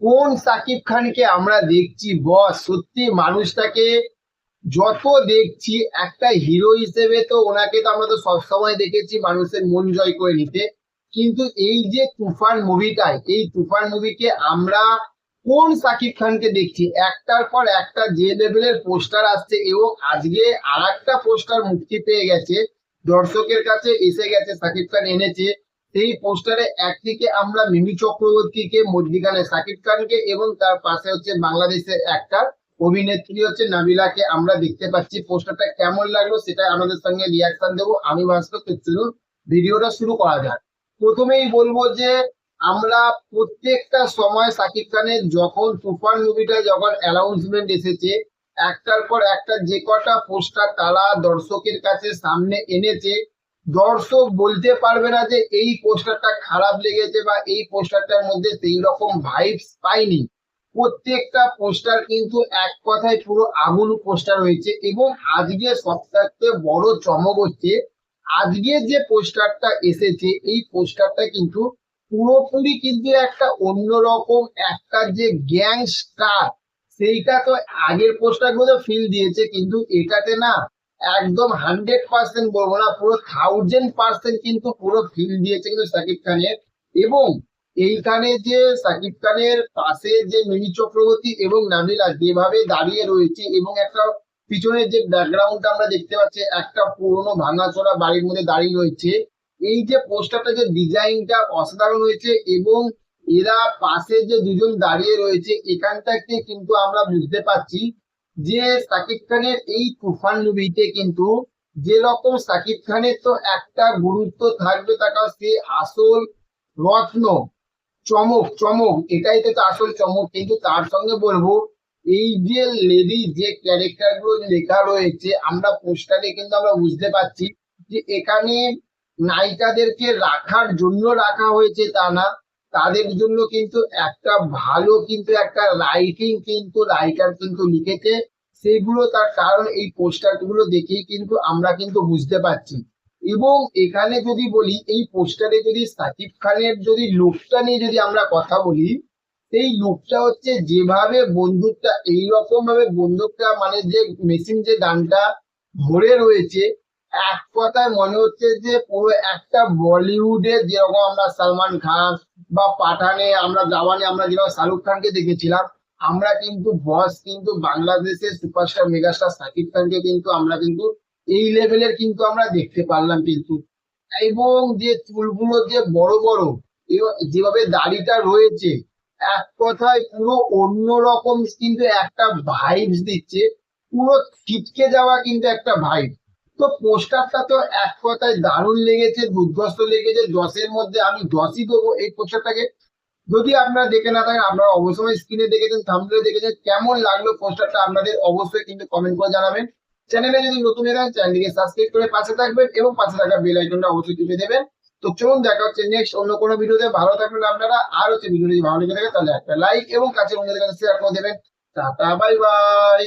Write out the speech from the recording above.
কোন সাকিব খানকে আমরা দেখছি বস? সত্যি মানুষটাকে যত দেখছি একটা হিরো হিসেবে, তো ওনাকে তো আমরা তো সবসময় দেখেছি মানুষের মন জয় করে নিতে। কিন্তু এই যে তুফান মুভিটায়, এই তুফান মুভিকে আমরা কোন সাকিব খানকে দেখছি? একটার পর একটা যে লেভেলের পোস্টার আসছে, এবং আজকে আর একটা পোস্টার মুক্তি পেয়ে গেছে, দর্শকের কাছে এসে গেছে, সাকিব খান এনেছে। সেই পোস্টারে একদিকে আমরা মিমি চক্রবর্তীকে, মধ্যিখানে সাকিব খানকে, এবং তার পাশে হচ্ছে বাংলাদেশের একটা অভিনেত্রী হচ্ছে নাবিলাকে আমরা দেখতে পাচ্ছি। পোস্টারটা কেমন লাগলো সেটা আমাদের সঙ্গে রিয়াকশন দেবো আমি, ভাস্কর। তো চলুন ভিডিওটা শুরু করা যাক। প্রথমেই বলবো যে আমরা প্রত্যেকটা সময় সাকিব খানের যখন তুফান মুভিটা যখন অ্যানাউন্সমেন্ট এসেছে, একটার পর একটা যে কটা পোস্টার তারা দর্শকের কাছে সামনে এনেছে, দর্শক বলতে পারবে না যে এই পোস্টারটা খারাপ লেগেছে বা এই পোস্টারটার মধ্যে সেই রকম ভাইবস পাইনি। প্রত্যেকটা পোস্টার কিন্তু এক কথায় পুরো আগুন পোস্টার হয়েছে। এবং আজকে সবথেকে বড় চমক হচ্ছে, আজকে যে পোস্টারটা এসেছে এই পোস্টারটা কিন্তু পুরোপুরি কিন্তু একটা অন্যরকম একটা যে গ্যাংস্টার, সেইটা তো আগের পোস্টার গুলো ফিল দিয়েছে, কিন্তু এটাতে না একদম 100% বলবো না, পুরো 1000% কিন্তু পুরো ফিল দিয়েছে কিন্তু সাকিব খানের। এবং এইখানে যে সাকিব খানের পাশে যে মিমি চক্রবর্তী এবং নাবিলা যেভাবে দাঁড়িয়ে রয়েছে, এবং একটা পিছনে যে ব্যাকগ্রাউন্ডটা আমরা দেখতে পাচ্ছি, একটা পুরোনো ভাঙাচোরা বাড়ির মধ্যে দাঁড়িয়ে রয়েছে। এই যে পোস্টারটা যে ডিজাইনটা অসাধারণ হয়েছে, এবং এরা পাশে যে দুজন দাঁড়িয়ে রয়েছে, এখান থেকে কিন্তু আমরা বুঝতে পারছি যে সাকিব খানের এই তুফান মুভিতে কিন্তু যেরকম সাকিব খানের তো একটা গুরুত্ব থাকবে, তাকে সে আসল রত্ন, চমক চমক, এটাই তো আসল চমক। কিন্তু তার সঙ্গে বলবো, এই যে লেডি যে ক্যারেক্টার গুলো লেখা রয়েছে, আমরা পোস্টারে কিন্তু আমরা বুঝতে পারছি যে এখানে নায়িকাদেরকে রাখার জন্য রাখা হয়েছে তা না, তাদের জন্য কিন্তু একটা ভালো কিন্তু একটা রাইটিং কিন্তু রাইটার কিন্তু লিখেছে। সেগুলো তার কারণ এই পোস্টার গুলো দেখেই কিন্তু আমরা কিন্তু বুঝতে পারছি। এবং এখানে যদি বলি, এই পোস্টারে যদি সাকিব খানের যদি লুকটা নিয়ে যদি আমরা কথা বলি, এই লুকটা হচ্ছে যেভাবে বন্দুকটা এইরকম ভাবে বন্দুকটা মানে যে মেশিন যে গানটা ধরে রয়েছে, এক কথায় মনে হচ্ছে যে পুরো একটা বলিউডে যেরকম আমরা সালমান খান বা পাঠানে, আমরা জওয়ানে আমরা যেরকম শাহরুখ খানকে দেখেছিলাম, আমরা কিন্তু বস কিন্তু বাংলাদেশের সুপারস্টার মেগাস্টার সাকিব খানকে কিন্তু আমরা কিন্তু এই লেভেলের কিন্তু আমরা দেখতে পারলাম কিন্তু। এবং যে চুলগুলো যে বড় বড়, এবং যেভাবে দাড়িটা রয়েছে, এক কথায় পুরো অন্যরকম কিন্তু একটা ভাইবস দিচ্ছে, পুরো ছিটকে যাওয়া কিন্তু একটা ভাইব। তো পোস্টারটা তো এক কথায় দারুণ লেগেছে, দুর্ধর্ষ লেগেছে, 10-এর মধ্যে আমি 10ই দেবো এই পোস্টারটাকে। যদি আপনারা দেখে না থাকেন, আপনারা অবশ্যই স্ক্রিনে দেখেছেন, থাম্বনেলে দেখেছেন, কেমন লাগলো পোস্টারটা আপনাদের অবশ্যই কিন্তু কমেন্ট করে জানাবেন। চ্যানেলে যদি নতুন এরা চ্যানেলটিকে সাবস্ক্রাইব করে পাশে থাকবেন, এবং পাশে থাকা বেল আইকনটা অবশ্যই টিপে দেবেন। তো চলুন দেখা হচ্ছে নেক্সট অন্য কোনো ভিডিওতে। ভালো থাকবেন আপনারা, আর হচ্ছে ভিডিওটি যদি ভালো লেগে থাকে তাহলে একটা লাইক এবং কাছে বন্ধুদের কাছে শেয়ার করে দেবেন। Tata, bye bye.